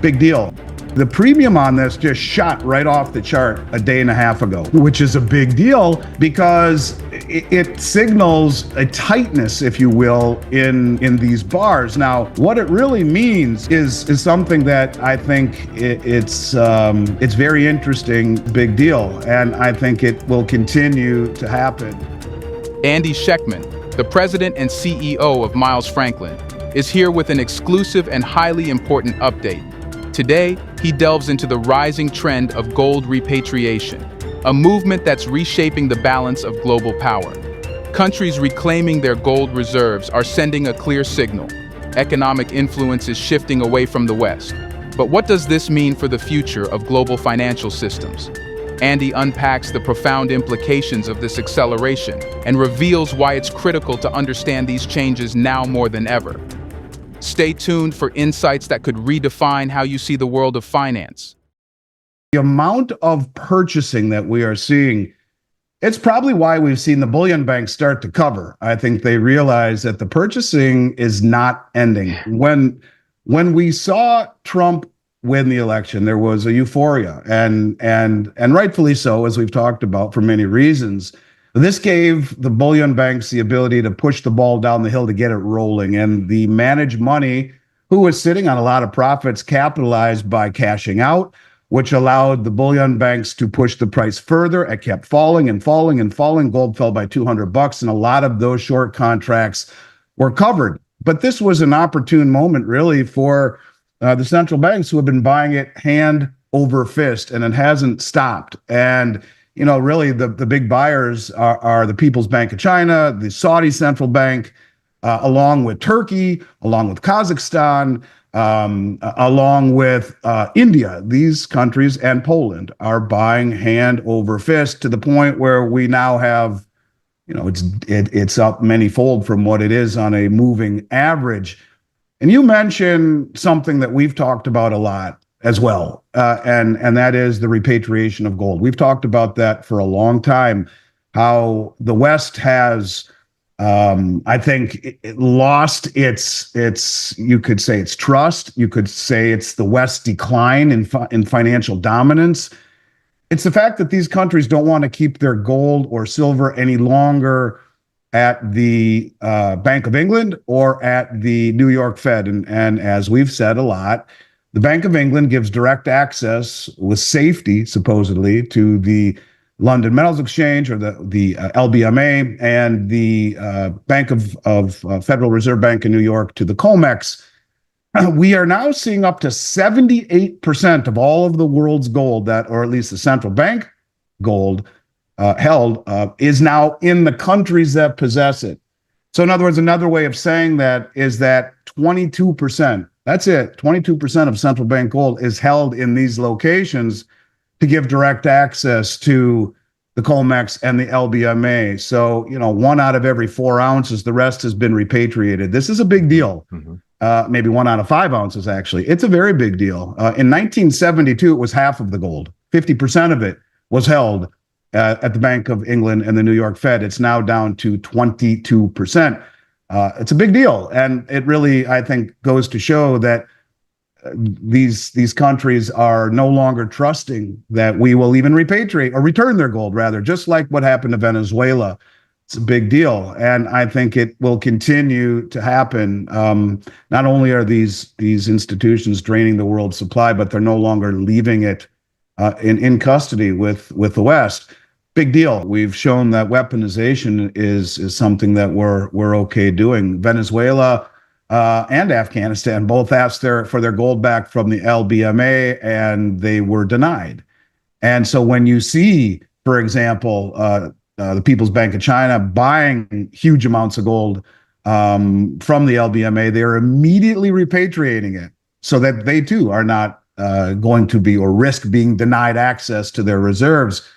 Big deal. The premium on this just shot right off the chart a day and a half ago, which is a big deal because it signals a tightness, if you will, in these bars. Now, what it really means is something that I think it's very interesting, big deal, and I think it will continue to happen. Andy Schectman, the president and CEO of Miles Franklin, is here with an exclusive and highly important update. Today, he delves into the rising trend of gold repatriation, a movement that's reshaping the balance of global power. Countries reclaiming their gold reserves are sending a clear signal. Economic influence is shifting away from the West. But what does this mean for the future of global financial systems? Andy unpacks the profound implications of this acceleration and reveals why it's critical to understand these changes now more than ever. Stay tuned for insights that could redefine how you see the world of finance. The amount of purchasing that we are seeing, it's probably why we've seen the bullion banks start to cover. I think they realize that the purchasing is not ending. When we saw Trump win the election, there was a euphoria, and rightfully so, as we've talked about for many reasons. This gave the bullion banks the ability to push the ball down the hill to get it rolling, and the managed money, who was sitting on a lot of profits, capitalized by cashing out, which allowed the bullion banks to push the price further. It kept falling and falling and falling. Gold fell by $200, and a lot of those short contracts were covered. But this was an opportune moment, really, for the central banks who have been buying it hand over fist, and it hasn't stopped. And really the big buyers are the People's Bank of China, the Saudi Central Bank, along with Turkey, along with Kazakhstan, along with India. These countries and Poland are buying hand over fist to the point where we now have, it's up many-fold from what it is on a moving average. And you mentioned something that we've talked about a lot as well, and that is the repatriation of gold. We've talked about that for a long time, how the West has, I think, it lost its, you could say its trust, you could say it's the West's decline in financial dominance. It's the fact that these countries don't want to keep their gold or silver any longer at the Bank of England or at the New York Fed. And as we've said a lot, the Bank of England gives direct access with safety, supposedly, to the London Metals Exchange or the LBMA, and the Bank of Federal Reserve Bank in New York to the COMEX. We are now seeing up to 78% of all of the world's gold, that, or at least the central bank gold held, is now in the countries that possess it. So in other words, another way of saying that is that 22%, that's it, 22% of central bank gold is held in these locations to give direct access to the COMEX and the LBMA. So, 1 out of every 4 ounces, the rest has been repatriated. This is a big deal. Maybe 1 out of 5 ounces, actually. It's a very big deal. In 1972, it was half of the gold. 50% of it was held at the Bank of England and the New York Fed. It's now down to 22%. It's a big deal. And it really, I think, goes to show that these countries are no longer trusting that we will even repatriate or return their gold, rather, just like what happened to Venezuela. It's a big deal. And I think it will continue to happen. Not only are these institutions draining the world's supply, but they're no longer leaving it in custody with the West. Big deal. We've shown that weaponization is something that we're okay doing. Venezuela and Afghanistan both asked for their gold back from the LBMA, and they were denied. And so when you see, for example, the People's Bank of China buying huge amounts of gold from the LBMA, they're immediately repatriating it so that they too are not going to be or risk being denied access to their reserves.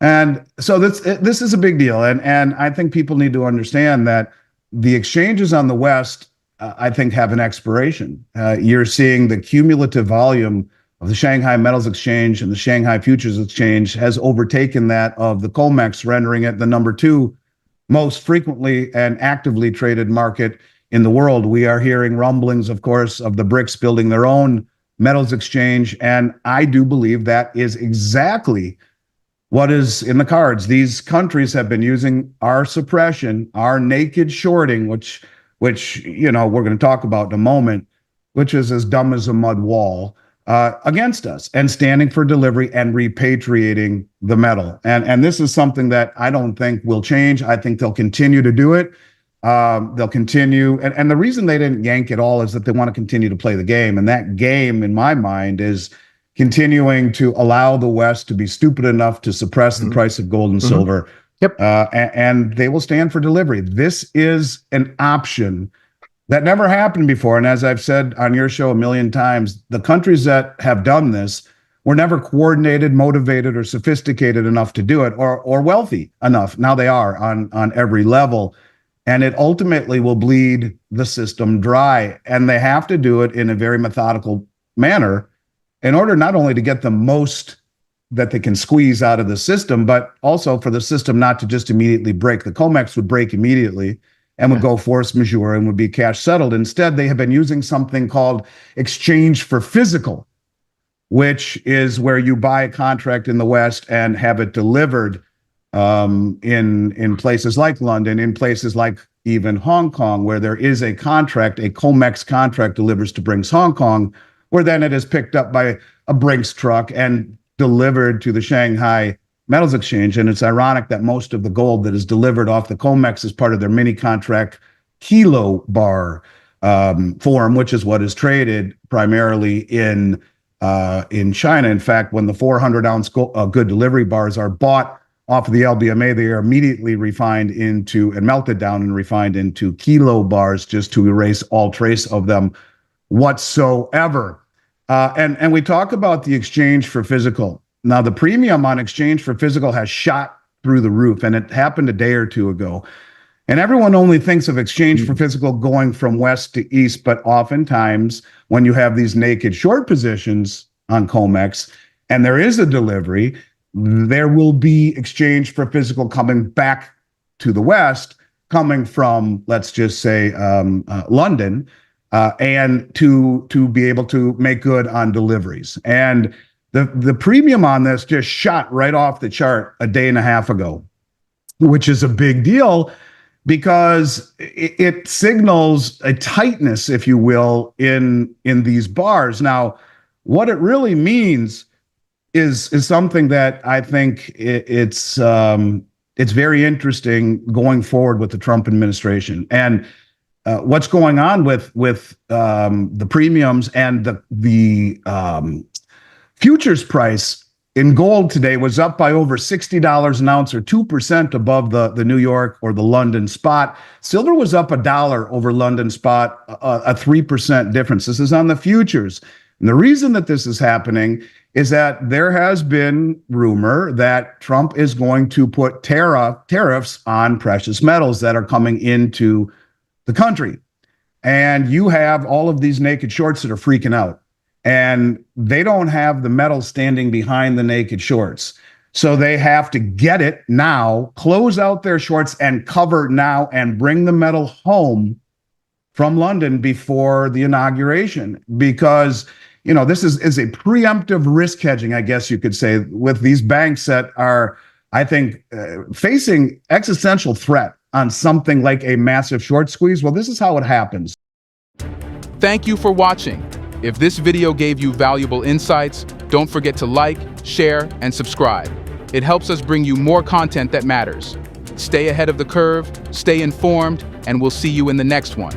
And so this is a big deal. And I think people need to understand that the exchanges on the West, I think, have an expiration. You're seeing the cumulative volume of the Shanghai Metals Exchange and the Shanghai Futures Exchange has overtaken that of the COMEX, rendering it the number 2 most frequently and actively traded market in the world. We are hearing rumblings, of course, of the BRICS building their own metals exchange. And I do believe that is exactly what is in the cards. These countries have been using our suppression, our naked shorting, which we're going to talk about in a moment, which is as dumb as a mud wall, against us, and standing for delivery and repatriating the metal. And this is something that I don't think will change. I think they'll continue to do it. They'll continue. And the reason they didn't yank it all is that they want to continue to play the game. And that game, in my mind, is continuing to allow the West to be stupid enough to suppress the price of gold and silver. Yep. And they will stand for delivery. This is an option that never happened before. And as I've said on your show a million times, the countries that have done this were never coordinated, motivated, or sophisticated enough to do it, or wealthy enough. Now they are on every level. And it ultimately will bleed the system dry. And they have to do it in a very methodical manner in order not only to get the most that they can squeeze out of the system, but also for the system not to just immediately break. The COMEX would break immediately and would go force majeure and would be cash settled. Instead, they have been using something called exchange for physical, which is where you buy a contract in the West and have it delivered in places like London, in places like even Hong Kong, where there is a contract, a COMEX contract delivers to Brinks Hong Kong, where then it is picked up by a Brinks truck and delivered to the Shanghai Metals Exchange. And it's ironic that most of the gold that is delivered off the COMEX is part of their mini contract kilo bar form, which is what is traded primarily in China. In fact, when the 400-ounce good delivery bars are bought off of the LBMA, they are immediately refined into and melted down and refined into kilo bars just to erase all trace of them whatsoever. And we talk about the exchange for physical. Now, the premium on exchange for physical has shot through the roof, and it happened a day or two ago. And everyone only thinks of exchange for physical going from west to east, but oftentimes when you have these naked short positions on COMEX and there is a delivery, there will be exchange for physical coming back to the West, coming from, let's just say, London, and to be able to make good on deliveries. And the premium on this just shot right off the chart a day and a half ago, which is a big deal because it signals a tightness, if you will, in these bars. Now, what it really means is something that I think it's very interesting going forward with the Trump administration. And what's going on with the premiums and the futures price in gold today was up by over $60 an ounce, or 2% above the New York or the London spot. Silver was up $1 over London spot, a 3% difference. This is on the futures. And the reason that this is happening is that there has been rumor that Trump is going to put tariffs on precious metals that are coming into the country. And you have all of these naked shorts that are freaking out. And they don't have the metal standing behind the naked shorts. So they have to get it now, close out their shorts and cover now and bring the metal home from London before the inauguration, because this is a preemptive risk hedging, I guess you could say, with these banks that are, I think, facing existential threat on something like a massive short squeeze. Well, this is how it happens. Thank you for watching. If this video gave you valuable insights, don't forget to like, share, and subscribe. It helps us bring you more content that matters. Stay ahead of the curve, stay informed, and we'll see you in the next one.